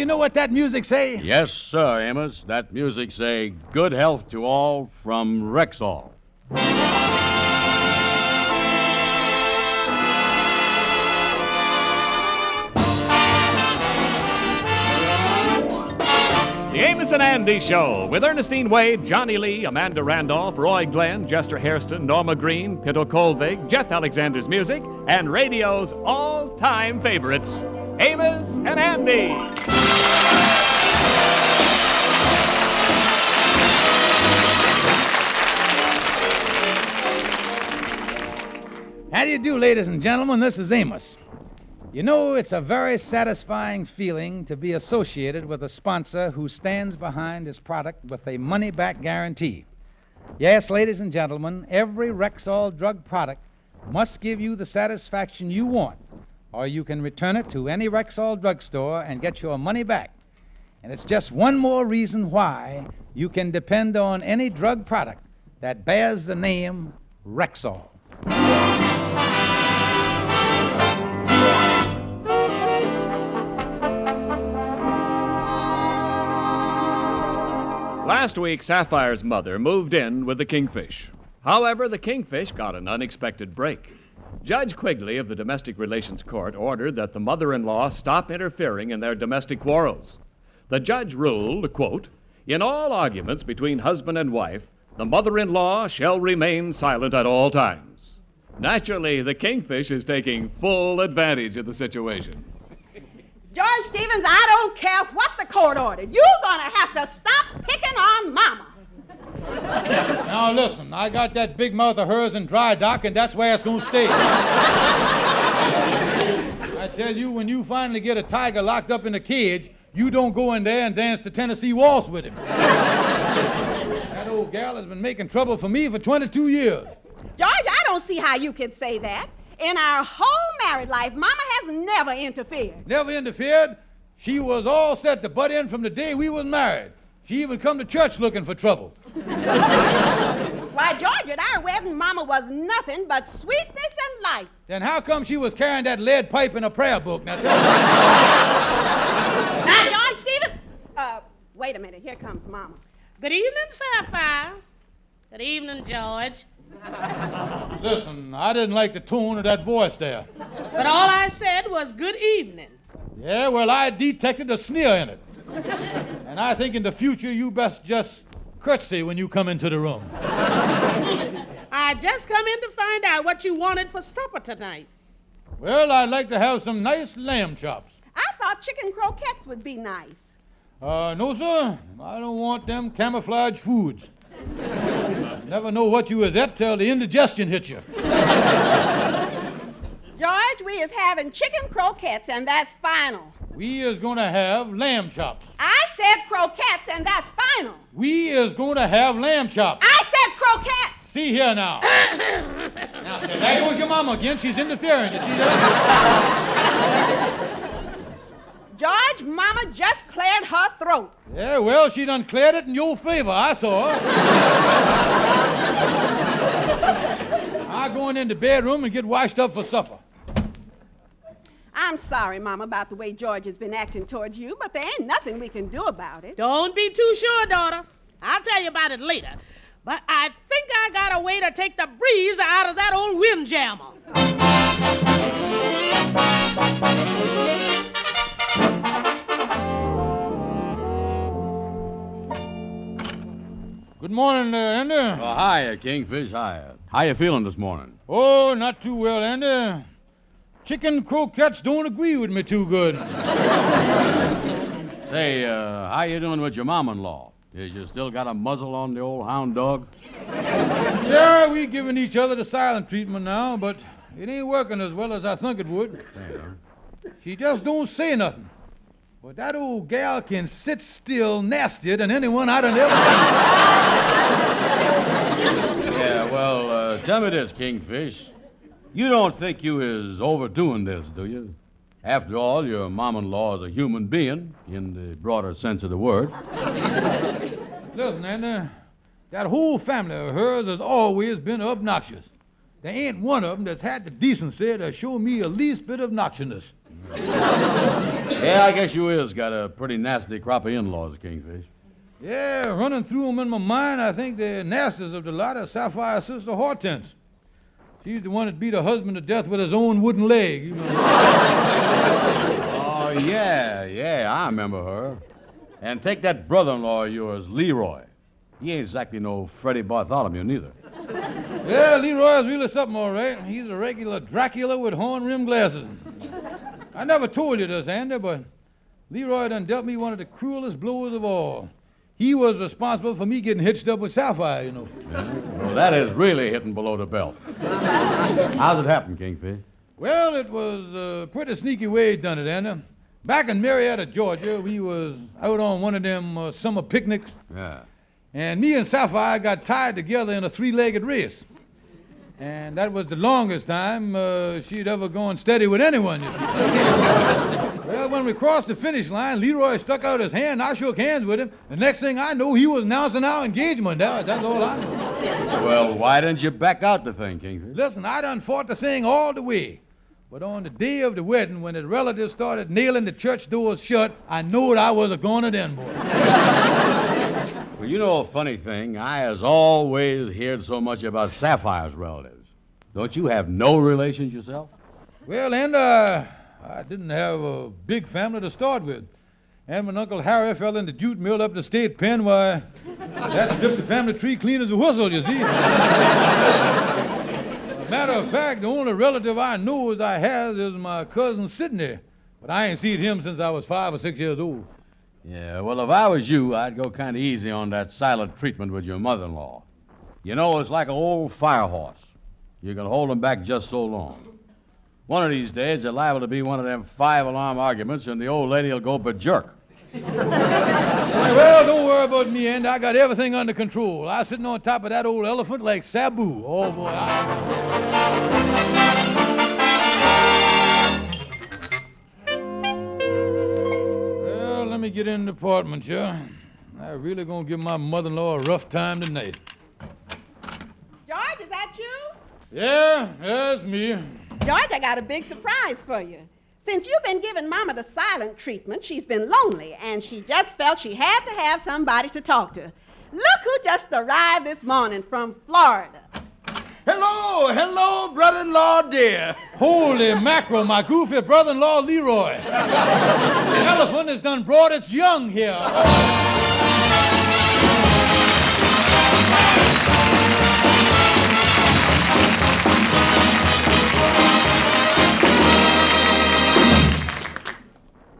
you know what that music say? Yes, sir, Amos. That music say, good health to all from Rexall. The Amos and Andy Show with Ernestine Wade, Johnny Lee, Amanda Randolph, Roy Glenn, Jester Hairston, Norma Green, Pinto Colvig, Jeff Alexander's music, and radio's all-time favorites, Amos and Andy. How do you do, ladies and gentlemen? This is Amos. You know, it's a very satisfying feeling to be associated with a sponsor who stands behind his product with a money-back guarantee. Yes, ladies and gentlemen, every Rexall drug product must give you the satisfaction you want, or you can return it to any Rexall drugstore and get your money back. And it's just one more reason why you can depend on any drug product that bears the name Rexall. Last week, Sapphire's mother moved in with the Kingfish. However, the Kingfish got an unexpected break. Judge Quigley of the Domestic Relations Court ordered that the mother-in-law stop interfering in their domestic quarrels. The judge ruled, quote, "In all arguments between husband and wife, the mother-in-law shall remain silent at all times." Naturally, the Kingfish is taking full advantage of the situation. George Stevens, I don't care what the court ordered. You're going to have to stop picking on Mama. Now listen, I got that big mouth of hers in dry dock, and that's where it's going to stay. I tell you, when you finally get a tiger locked up in a cage, you don't go in there and dance the Tennessee waltz with him. That old gal has been making trouble for me for 22 years. George, I don't see how you could say that. In our whole married life, Mama has never interfered. Never interfered? She was all set to butt in from the day we was married. She even come to church looking for trouble. Why, George, at our wedding, Mama was nothing but sweetness and light. Then how come she was carrying that lead pipe in a prayer book? Now tell me. Now, George Stevens, wait a minute. Here comes Mama. Good evening, Sapphire. Good evening, George. Listen, I didn't like the tone of that voice there. But all I said was good evening. Yeah, well, I detected a sneer in it. And I think in the future you best just curtsy when you come into the room. I just come in to find out what you wanted for supper tonight. Well, I'd like to have some nice lamb chops. I thought chicken croquettes would be nice. No, sir. I don't want them camouflage foods. Never know what you was at till the indigestion hit you. George, we is having chicken croquettes, and that's final. We is going to have lamb chops. I said croquettes, and that's final. We is going to have lamb chops. I said croquettes. See here now. Now, there goes your mama again. She's interfering. You see that? George, Mama just cleared her throat. Yeah, well, she done cleared it in your favor. I saw her. I'm going in the bedroom and get washed up for supper. I'm sorry, Mama, about the way George has been acting towards you, but there ain't nothing we can do about it. Don't be too sure, daughter. I'll tell you about it later. But I think I got a way to take the breeze out of that old windjammer. Good morning, Andy. Oh, hiya, Kingfish, hiya. How you feeling this morning? Oh, not too well, Andy. Chicken croquettes don't agree with me too good. Say, how you doing with your mom-in-law? Is you still got a muzzle on the old hound dog? Yeah, we giving each other the silent treatment now, but it ain't working as well as I think it would. Yeah. She just don't say nothing. But that old gal can sit still nastier than anyone I done ever. Yeah, well, tell me this, Kingfish. You don't think you is overdoing this, do you? After all, your mom-in-law is a human being, in the broader sense of the word. Listen, Andy, that whole family of hers has always been obnoxious. There ain't one of them that's had the decency to show me a least bit of obnoxiousness. Yeah, I guess you is got a pretty nasty crop of in-laws, Kingfish. Yeah, running through them in my mind, I think the nastiest of the lot is Sapphire's sister Hortense. She's the one that beat her husband to death with his own wooden leg. You know. Oh, yeah, I remember her. And take that brother-in-law of yours, Leroy. He ain't exactly no Freddie Bartholomew, neither. Yeah, Leroy's really something, all right. He's a regular Dracula with horn-rimmed glasses. I never told you this, Andy, but Leroy done dealt me one of the cruelest blows of all. He was responsible for me getting hitched up with Sapphire, you know. Yeah, well, that is really hitting below the belt. How's it happen, Kingfish? Well, it was a pretty sneaky way he done it, Andy. Back in Marietta, Georgia, we was out on one of them summer picnics. Yeah. And me and Sapphire got tied together in a three-legged race. And that was the longest time she'd ever gone steady with anyone, you see. Well, when we crossed the finish line, Leroy stuck out his hand, I shook hands with him. The next thing I knew, he was announcing our engagement. That's all I know. Well, why didn't you back out the thing, Kingfish? Listen, I done fought the thing all the way. But on the day of the wedding, when the relatives started nailing the church doors shut, I knew I was a-goner then, boy. Well, you know a funny thing. I has always heard so much about Sapphire's relatives. Don't you have no relations yourself? Well, and I didn't have a big family to start with. And when Uncle Harry fell in the jute mill up the state pen, why, that stripped the family tree clean as a whistle, you see. Matter of fact, the only relative I know as I has is my cousin Sidney. But I ain't seen him since I was 5 or 6 years old. Yeah, well, if I was you, I'd go kind of easy on that silent treatment with your mother-in-law. You know, it's like an old fire horse. You can hold them back just so long. One of these days, they're liable to be one of them 5-alarm arguments, and the old lady will go berserk. Well, don't worry about me, Andy. I got everything under control. I'm sitting on top of that old elephant like Sabu. Oh, boy. Well, let me get in the apartment, here. I'm really going to give my mother-in-law a rough time tonight. George, is that you? Yeah, that's me. George, I got a big surprise for you. Since you've been giving Mama the silent treatment, she's been lonely, and she just felt she had to have somebody to talk to. Look who just arrived this morning from Florida. Hello, brother-in-law dear. Holy mackerel, my goofy brother-in-law Leroy. The elephant has done brought its young here.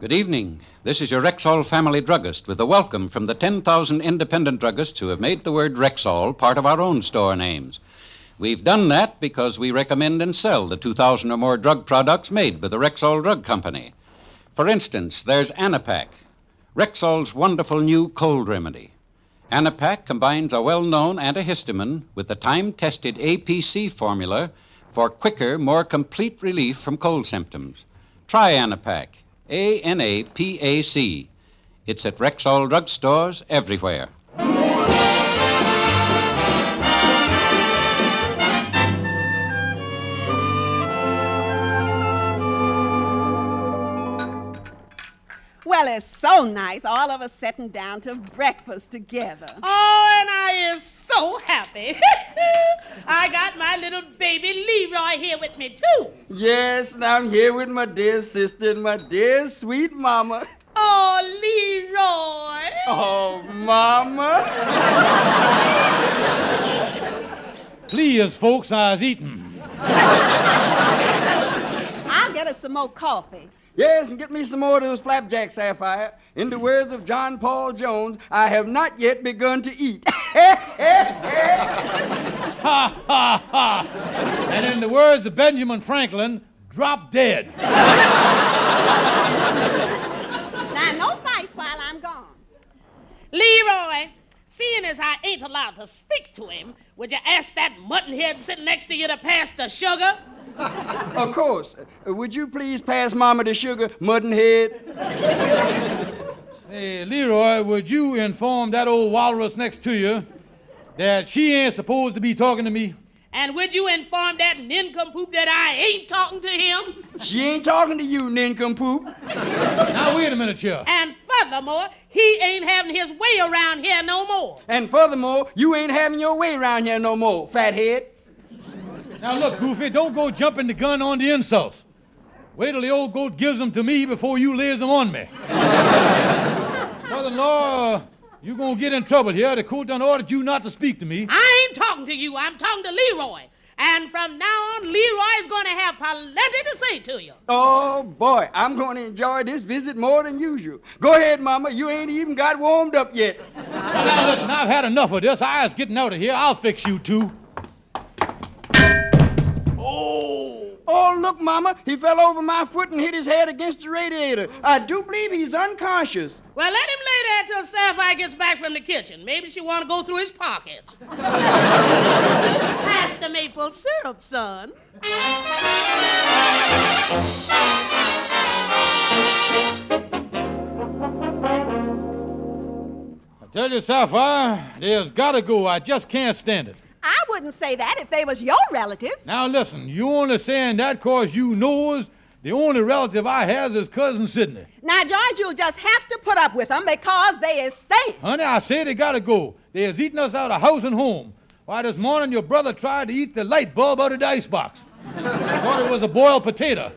Good evening. This is your Rexall family druggist with a welcome from the 10,000 independent druggists who have made the word Rexall part of our own store names. We've done that because we recommend and sell the 2,000 or more drug products made by the Rexall Drug Company. For instance, there's Anapac, Rexall's wonderful new cold remedy. Anapac combines a well-known antihistamine with the time-tested APC formula for quicker, more complete relief from cold symptoms. Try Anapac. ANAPAC. It's at Rexall drugstores everywhere. Well, it's so nice, all of us sitting down to breakfast together. Oh, and I is so happy. I got my little baby Leroy here with me, too. Yes, and I'm here with my dear sister and my dear sweet mama. Oh, Leroy. Oh, mama. Please, folks, I was eating. I'll get us some more coffee. Yes, and get me some more of those flapjack, Sapphire. In the words of John Paul Jones, I have not yet begun to eat. Ha, ha, ha. And in the words of Benjamin Franklin, drop dead. Now, no fights while I'm gone. Leroy, seeing as I ain't allowed to speak to him, would you ask that muttonhead sitting next to you to pass the sugar? Of course. Would you please pass Mama the sugar, muttonhead? Hey, Leroy, would you inform that old walrus next to you that she ain't supposed to be talking to me? And would you inform that nincompoop that I ain't talking to him? She ain't talking to you, nincompoop. Now, wait a minute, here. And furthermore, he ain't having his way around here no more. And furthermore, you ain't having your way around here no more, fathead. Now, look, Goofy, don't go jumping the gun on the insults. Wait till the old goat gives them to me before you lays them on me. Brother-in-law, you gonna get in trouble here. The court done ordered you not to speak to me. I ain't talking to you. I'm talking to Leroy. And from now on, Leroy's going to have plenty to say to you. Oh, boy, I'm going to enjoy this visit more than usual. Go ahead, Mama. You ain't even got warmed up yet. Now, listen, I've had enough of this. I was getting out of here. I'll fix you, too. Oh, look, Mama. He fell over my foot and hit his head against the radiator. I do believe he's unconscious. Well, let him lay there till Sapphire gets back from the kitchen. Maybe she want to go through his pockets. Pass the maple syrup, son. I tell you, Sapphire, there's gotta go. I just can't stand it. I wouldn't say that if they was your relatives. Now, listen, you only saying that 'cause you knows the only relative I has is Cousin Sidney. Now, George, you'll just have to put up with them because they is stink. Honey, I say they gotta go. They is eating us out of house and home. Why, this morning your brother tried to eat the light bulb out of the icebox. Thought it was a boiled potato.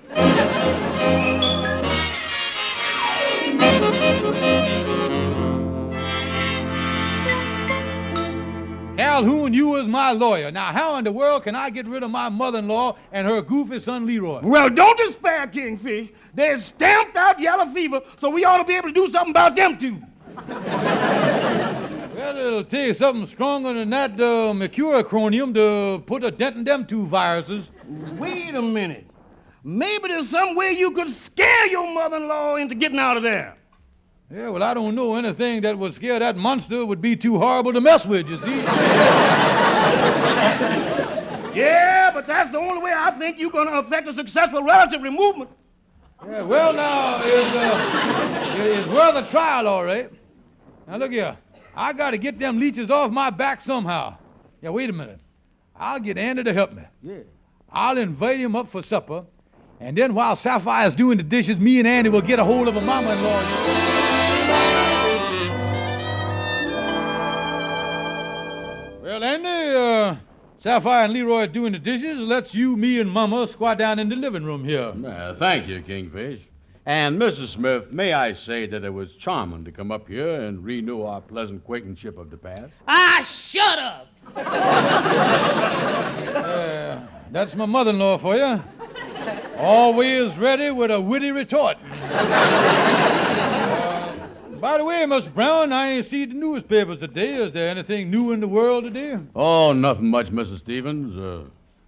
Calhoun, you is my lawyer. Now, how in the world can I get rid of my mother-in-law and her goofy son, Leroy? Well, don't despair, Kingfish. There's stamped out yellow fever, so we ought to be able to do something about them, too. Well, it'll take something stronger than that mercurochronium to put a dent in them two viruses. Wait a minute. Maybe there's some way you could scare your mother-in-law into getting out of there. Yeah, well, I don't know. Anything that would scare that monster would be too horrible to mess with, you see. Yeah, but that's the only way I think you're going to affect a successful relative removal. Yeah, well, now, it's worth a trial, all right. Now, look here. I got to get them leeches off my back somehow. Yeah, wait a minute. I'll get Andy to help me. Yeah. I'll invite him up for supper, and then while Sapphire's doing the dishes, me and Andy will get a hold of a mama-in-law. Well, Andy, Sapphire and Leroy are doing the dishes. Let's you, me, and Mama squat down in the living room here. Thank you, Kingfish. And, Mrs. Smith, may I say that it was charming to come up here and renew our pleasant acquaintanceship of the past? Ah, shut up. That's my mother-in-law for you. Always ready with a witty retort. By the way, Miss Brown, I ain't seen the newspapers today. Is there anything new in the world today? Oh, nothing much, Mrs. Stevens.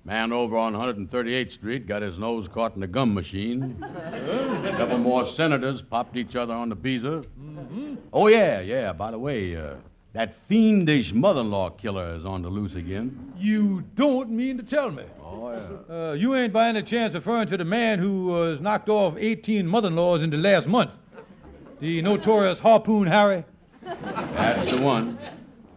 Man over on 138th Street got his nose caught in a gum machine. A couple more senators popped each other on the Pisa. Mm-hmm. Oh, yeah. By the way, that fiendish mother-in-law killer is on the loose again. You don't mean to tell me. Oh, yeah. You ain't by any chance referring to the man who was knocked off 18 mother-in-laws in the last month. The notorious Harpoon Harry? That's the one.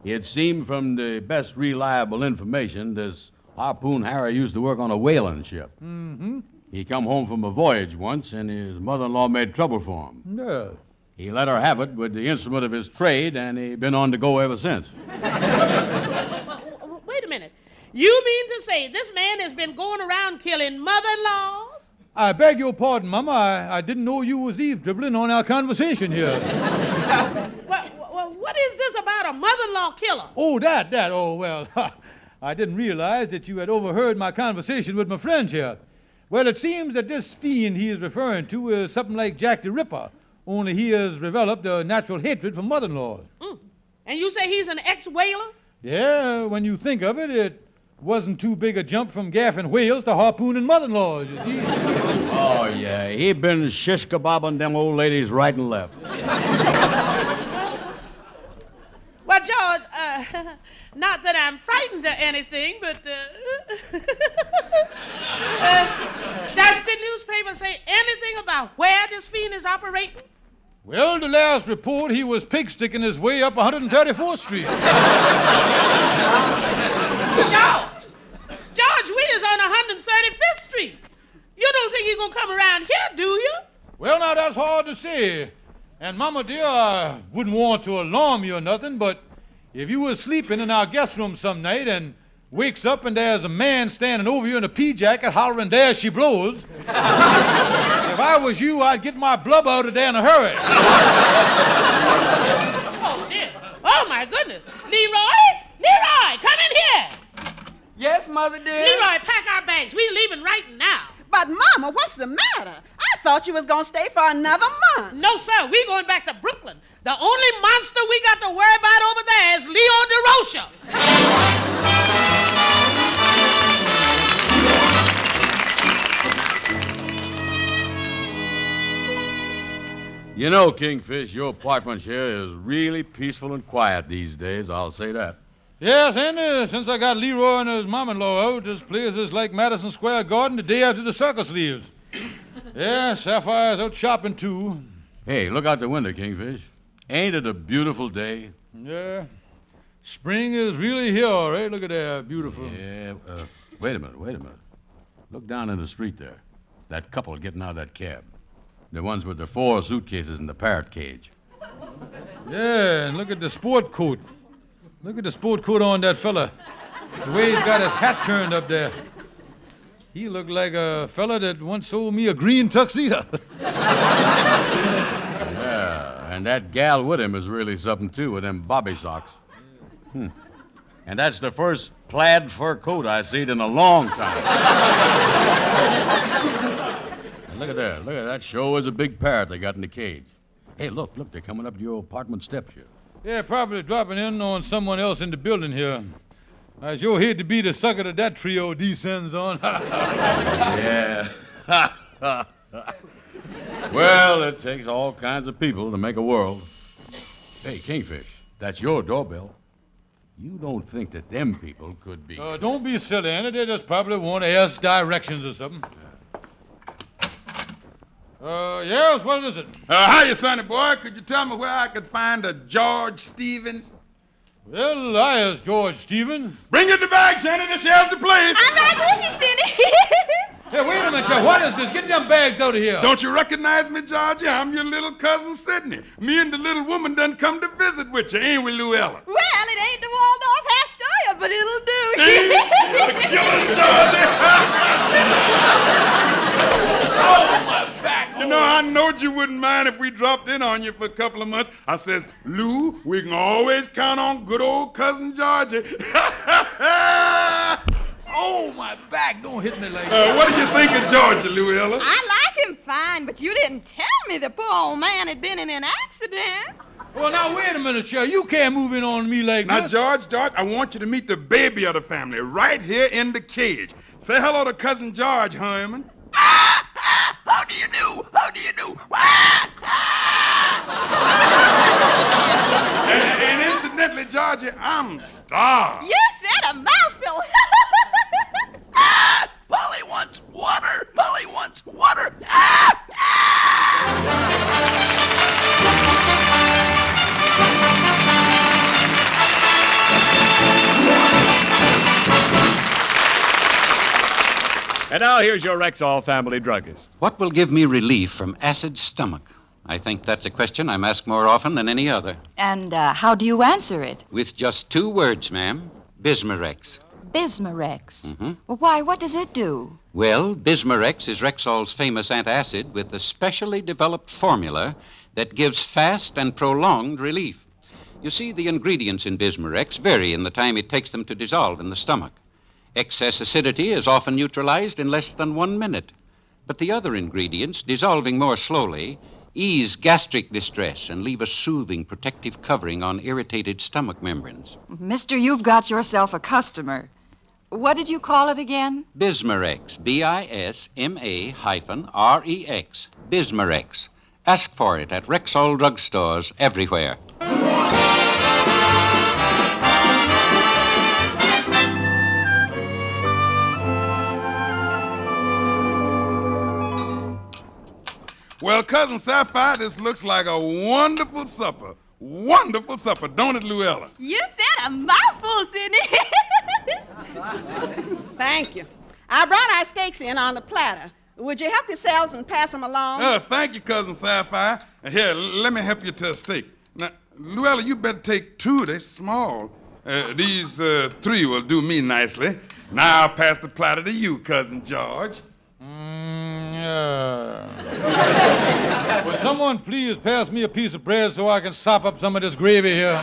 It seemed from the best reliable information this Harpoon Harry used to work on a whaling ship. Mm-hmm. He come home from a voyage once, and his mother-in-law made trouble for him. Yeah. He let her have it with the instrument of his trade, and he been on the go ever since. Wait a minute. You mean to say this man has been going around killing mother-in-laws? I beg your pardon, Mama. I didn't know you was eavesdropping on our conversation here. Well, what is this about a mother-in-law killer? Oh, that. Oh, well, I didn't realize that you had overheard my conversation with my friend here. Well, it seems that this fiend he is referring to is something like Jack the Ripper, only he has developed a natural hatred for mother-in-laws. And you say he's an ex-whaler? Yeah, when you think of it, it wasn't too big a jump from gaffing whales to harpooning mother-in-laws, you see. Oh, yeah. He been shish-kebabbing them old ladies right and left. Well, George, not that I'm frightened or anything, but does the newspaper say anything about where this fiend is operating? Well, the last report, he was pig-sticking his way up 134th Street. George, to say. And, Mama dear, I wouldn't want to alarm you or nothing, but if you was sleeping in our guest room some night and wakes up and there's a man standing over you in a pea jacket hollering, "There she blows," if I was you, I'd get my blubber out of there in a hurry. Oh, dear. Oh, my goodness. Leroy! Leroy, come in here. Yes, Mother dear? Leroy, pack our bags. We're leaving right now. But, Mama, what's the matter? I thought you was going to stay for another month. No, sir. We're going back to Brooklyn. The only monster we got to worry about over there is Leo DeRocha. You know, Kingfish, your apartment here is really peaceful and quiet these days, I'll say that. Yes, Andy, since I got Leroy and his mom-in-law out, this place is like Madison Square Garden the day after the circus leaves. Yeah, Sapphire's out shopping, too. Hey, look out the window, Kingfish. Ain't it a beautiful day? Yeah. Spring is really here, all right? Look at that, beautiful. Yeah, wait a minute. Look down in the street there. That couple getting out of that cab. The ones with the 4 suitcases in the parrot cage. Yeah, and look at the sport coat. Look at the sport coat on that fella. The way he's got his hat turned up there. He looked like a fella that once sold me a green tuxedo. Yeah, and that gal with him is really something, too, with them bobby socks. And that's the first plaid fur coat I seen in a long time. And look at that. Look at that. Show is a big parrot they got in the cage. Hey, look, they're coming up to your apartment steps here. Yeah, probably dropping in on someone else in the building here. I sure hate to be the sucker that that trio descends on. Yeah. Well, it takes all kinds of people to make a world. Hey, Kingfish, that's your doorbell. You don't think that them people could be... Don't be silly, Andy. They just probably want to ask directions or something. Yes, what is it? Hiya, sonny boy. Could you tell me where I could find a George Stevens? Well, I is George Stevens. Bring in the bag, Sonny. This here's the place. I'm right with you, Cindy. Hey, wait a minute, Joe. What is this? Get them bags out of here. Don't you recognize me, Georgie? I'm your little cousin Sidney. Me and the little woman done come to visit with you, ain't we, Luella? Well, it ain't the Waldorf Astoria, but it'll do. Ain't you killing, Georgie? Oh, my back. You know, I knowed you wouldn't mind if we dropped in on you for a couple of months. I says, Lou, we can always count on good old cousin Georgie. Oh, my back. Don't hit me like that. What do you think of Georgia, Luella? I like him fine, but you didn't tell me the poor old man had been in an accident. Well, now, wait a minute, Shell. You can't move in on me like Now, this. George, I want you to meet the baby of the family right here in the cage. Say hello to cousin George, Herman. How do you do? How do you do? and incidentally, Georgie, I'm starved. You said a mouthful. Polly wants water. Polly wants water. And now here's your Rexall family druggist. What will give me relief from acid stomach? I think that's a question I'm asked more often than any other. And how do you answer it? With just 2 words, ma'am. Bismarex. Bismarex. Mm-hmm. Well, why, what does it do? Well, Bismarex is Rexall's famous antacid with a specially developed formula that gives fast and prolonged relief. You see, the ingredients in Bismarex vary in the time it takes them to dissolve in the stomach. Excess acidity is often neutralized in less than 1 minute. But the other ingredients, dissolving more slowly, ease gastric distress and leave a soothing protective covering on irritated stomach membranes. Mister, you've got yourself a customer. What did you call it again? Bismarex, Bisma-Rex. Bismarex. Ask for it at Rexall drugstores everywhere. Well, Cousin Sapphire, this looks like a wonderful supper. Wonderful supper, don't it, Luella? You said a mouthful, Sidney. Thank you. I brought our steaks in on the platter. Would you help yourselves and pass them along? Thank you, Cousin Sapphire. Here, let me help you to a steak. Now, Luella, you better take 2. They're small. These 3 will do me nicely. Now I'll pass the platter to you, Cousin George. Would someone please pass me a piece of bread so I can sop up some of this gravy here?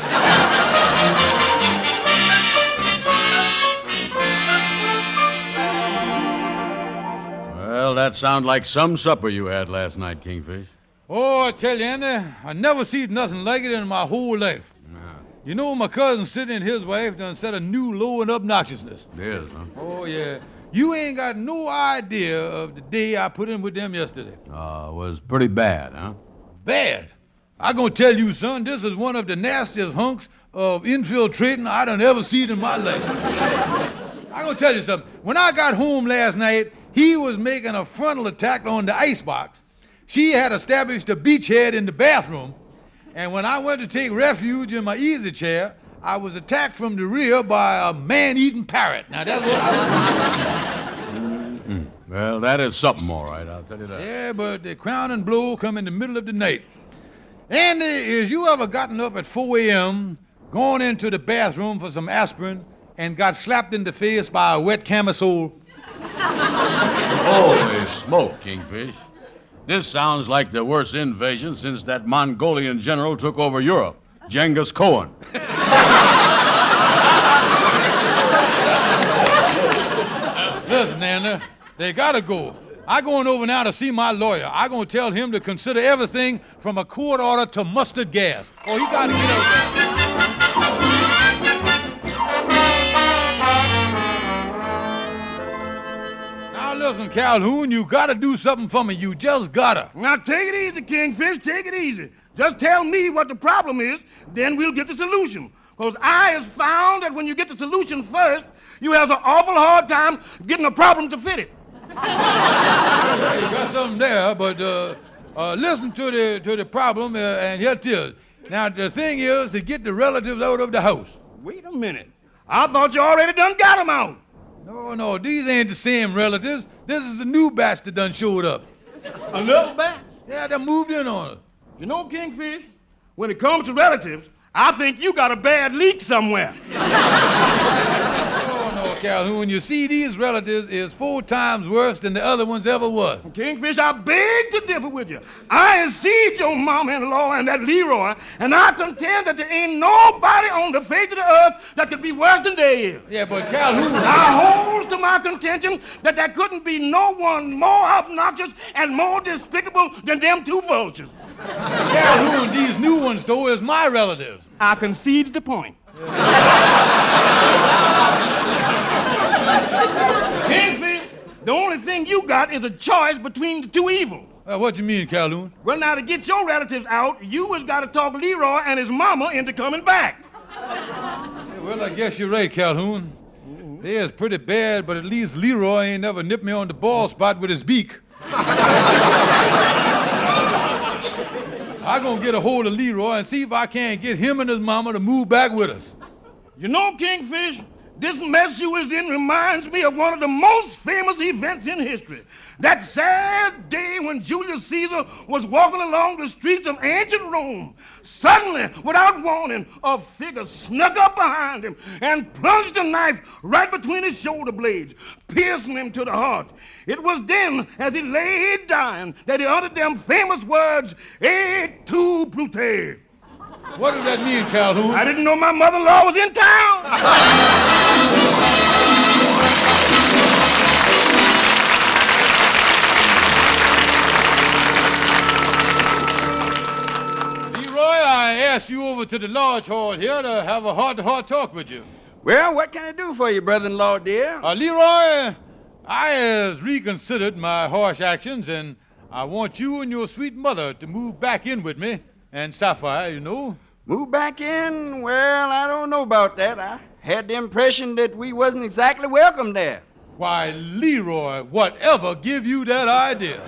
Well, that sounds like some supper you had last night, Kingfish. Oh, I tell you, Andy, I never seen nothing like it in my whole life. You know, my cousin Sidney and his wife done set a new low in obnoxiousness. Yes, huh? Oh, yeah. You ain't got no idea of the day I put in with them yesterday. Was pretty bad, huh? Bad. I gonna tell you, son, this is one of the nastiest hunks of infiltrating I done ever seen in my life. I gonna tell you something. When I got home last night, he was making a frontal attack on the icebox. She had established a beachhead in the bathroom, and when I went to take refuge in my easy chair, I was attacked from the rear by a man-eating parrot. Now, that's what I was. Well, that is something, all right, I'll tell you that. Yeah, but the crowning blow come in the middle of the night. Andy, is you ever gotten up at 4 a.m., gone into the bathroom for some aspirin, and got slapped in the face by a wet camisole? Holy smoke, Kingfish. This sounds like the worst invasion since that Mongolian general took over Europe, Genghis Khan. Listen, Andy, they gotta go. I going over now to see my lawyer. I gonna tell him to consider everything from a court order to mustard gas. Oh, he gotta get out there. Now listen, Calhoun, you gotta do something for me. You just gotta. Now take it easy, Kingfish, take it easy. Just tell me what the problem is, then we'll get the solution. Because I has found that when you get the solution first, you have an awful hard time getting a problem to fit it. You got something there, but listen to the problem, and here it is. Now, the thing is to get the relatives out of the house. Wait a minute. I thought you already done got them out. No, these ain't the same relatives. This is the new batch that done showed up. Another batch? Yeah, they moved in on us. You know, Kingfish, when it comes to relatives, I think you got a bad leak somewhere. No, Calhoun, you see, these relatives is 4 times worse than the other ones ever was. Kingfish, I beg to differ with you. I have seen your mama-in-law and that Leroy, and I contend that there ain't nobody on the face of the earth that could be worse than they is. Yeah, but Calhoun... I hold to my contention that there couldn't be no one more obnoxious and more despicable than them 2 vultures. Calhoun, these new ones, though, is my relatives. I concede the point. Kingfish, the only thing you got is a choice between the 2 evils. What you mean, Calhoun? Well, now, to get your relatives out, you has got to talk Leroy and his mama into coming back. Yeah, well, I guess you're right, Calhoun. They is pretty bad, but at least Leroy ain't never nipped me on the ball spot with his beak. I'm gonna get a hold of Leroy and see if I can't get him and his mama to move back with us. You know, Kingfish, this mess you is in reminds me of one of the most famous events in history. That sad day when Julius Caesar was walking along the streets of ancient Rome. Suddenly, without warning, a figure snuck up behind him and plunged a knife right between his shoulder blades, piercing him to the heart. It was then, as he lay dying, that he uttered them famous words, "Et tu, Brute." What does that mean, Calhoun? I didn't know my mother-in-law was in town. Leroy, I asked you over to the lodge hall here to have a heart-to-heart talk with you. Well, what can I do for you, brother-in-law, dear? Leroy, I has reconsidered my harsh actions, and I want you and your sweet mother to move back in with me. And Sapphire, you know. Move back in? Well, I don't know about that. I had the impression that we wasn't exactly welcome there. Why, Leroy, whatever give you that idea?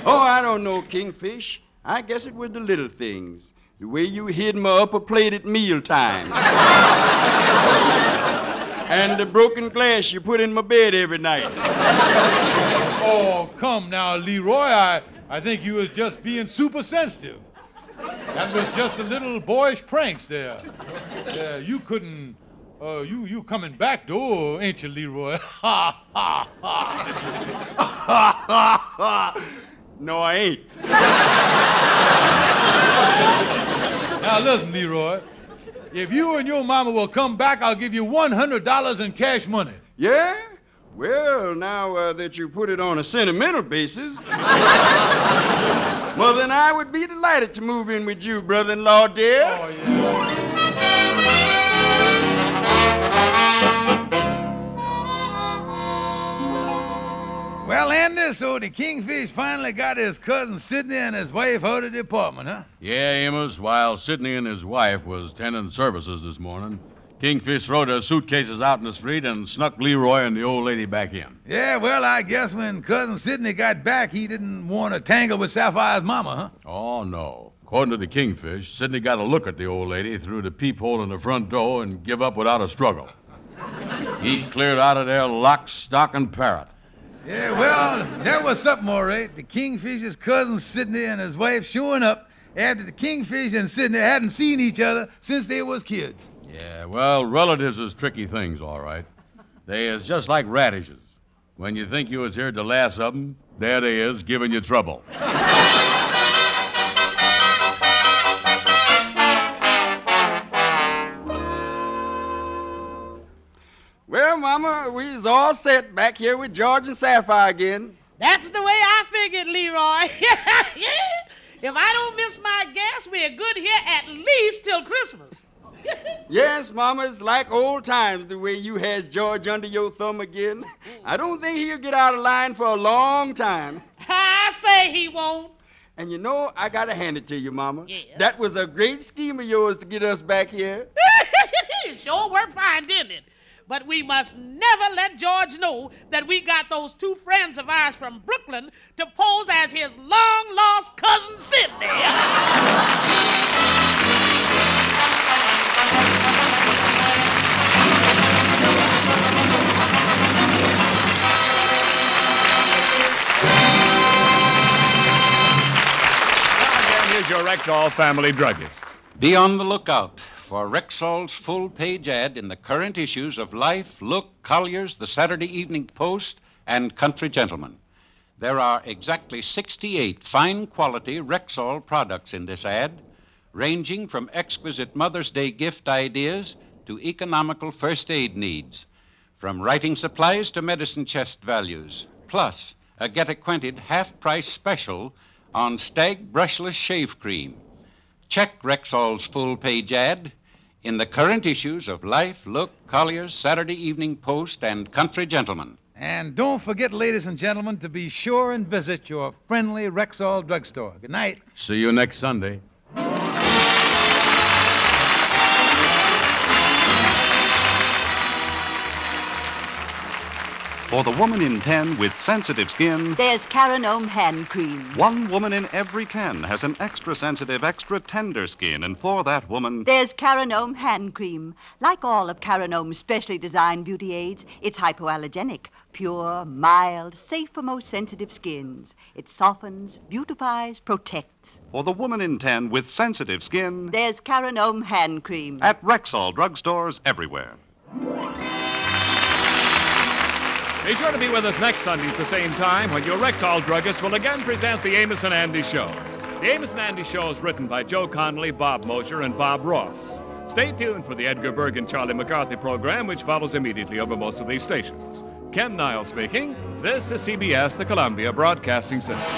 Oh, I don't know, Kingfish. I guess it was the little things. The way you hid my upper plate at mealtime. And the broken glass you put in my bed every night. Oh, come now, Leroy. I think you was just being super sensitive. That was just a little boyish pranks there. You couldn't... you coming back, though, ain't you, Leroy? Ha, ha, ha. No, I ain't. Now, listen, Leroy. If you and your mama will come back, I'll give you $100 in cash money. Yeah? Well, now that you put it on a sentimental basis, well, then I would be delighted to move in with you, brother-in-law, dear. Oh, yeah. Well, Andy, so the Kingfish finally got his cousin Sidney and his wife out of the apartment, huh? Yeah, Amos, while Sidney and his wife was tending services this morning, Kingfish threw their suitcases out in the street and snuck Leroy and the old lady back in. Yeah, well, I guess when cousin Sidney got back, he didn't want to tangle with Sapphire's mama, huh? Oh, no. According to the Kingfish, Sidney got a look at the old lady through the peephole in the front door and give up without a struggle. He cleared out of there lock, stock, and parrot. Yeah, well, that was something, all right. The Kingfish's cousin Sidney and his wife showing up after the Kingfish and Sidney hadn't seen each other since they was kids. Yeah, well, relatives is tricky things, all right. They is just like radishes. When you think you was here to last of them, there they is giving you trouble. Well, Mama, we's all set back here with George and Sapphire again. That's the way I figured, Leroy. If I don't miss my gas, we're good here at least till Christmas. Yes, Mama, it's like old times the way you has George under your thumb again. I don't think he'll get out of line for a long time. I say he won't. And you know, I gotta hand it to you, Mama. Yes. That was a great scheme of yours to get us back here. It sure worked fine, didn't it? But we must never let George know that we got those two friends of ours from Brooklyn to pose as his long-lost cousin Sidney. Here's your Rexall family druggist. Be on the lookout for Rexall's full-page ad in the current issues of Life, Look, Collier's, the Saturday Evening Post, and Country Gentleman. There are exactly 68 fine-quality Rexall products in this ad, ranging from exquisite Mother's Day gift ideas to economical first aid needs, from writing supplies to medicine chest values, plus a get-acquainted half-price special on Stag Brushless Shave Cream. Check Rexall's full-page ad in the current issues of Life, Look, Collier's, Saturday Evening Post, and Country Gentleman. And don't forget, ladies and gentlemen, to be sure and visit your friendly Rexall drugstore. Good night. See you next Sunday. For the woman in 10 with sensitive skin, There's Caranome hand cream. 1 woman in every 10 has an extra sensitive, extra tender skin, and for that woman, There's Caranome hand cream. Like all of Caranome's specially designed beauty aids, it's hypoallergenic, pure, mild, safe for most sensitive skins. It softens, beautifies, protects. for the woman in 10 with sensitive skin, There's Caranome hand cream. at Rexall drugstores everywhere. Be sure to be with us next Sunday at the same time when your Rexall druggist will again present the Amos and Andy Show. The Amos and Andy Show is written by Joe Connolly, Bob Mosher, and Bob Ross. Stay tuned for the Edgar Berg and Charlie McCarthy program, which follows immediately over most of these stations. Ken Niles speaking. This is CBS, the Columbia Broadcasting System.